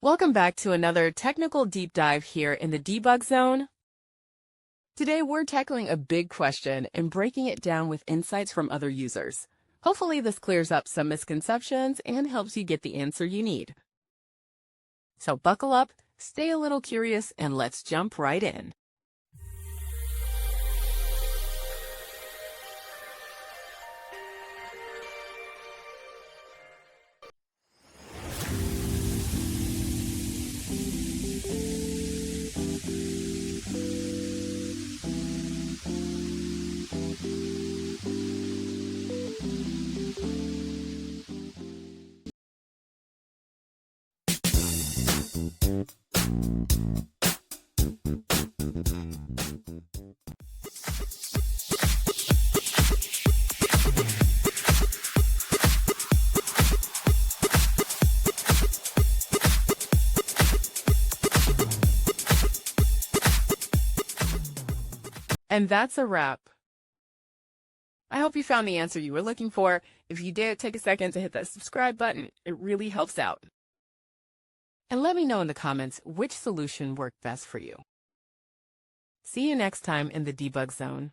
Welcome back to another technical deep dive here in the debug zone. Today we're tackling a big question and breaking it down with insights from other users. Hopefully this clears up some misconceptions and helps you get the answer you need. So buckle up, stay a little curious, and let's jump right in. And that's a wrap. I hope you found the answer you were looking for. If you did, take a second to hit that subscribe button. It really helps out. And let me know in the comments which solution worked best for you. See you next time in the debug zone.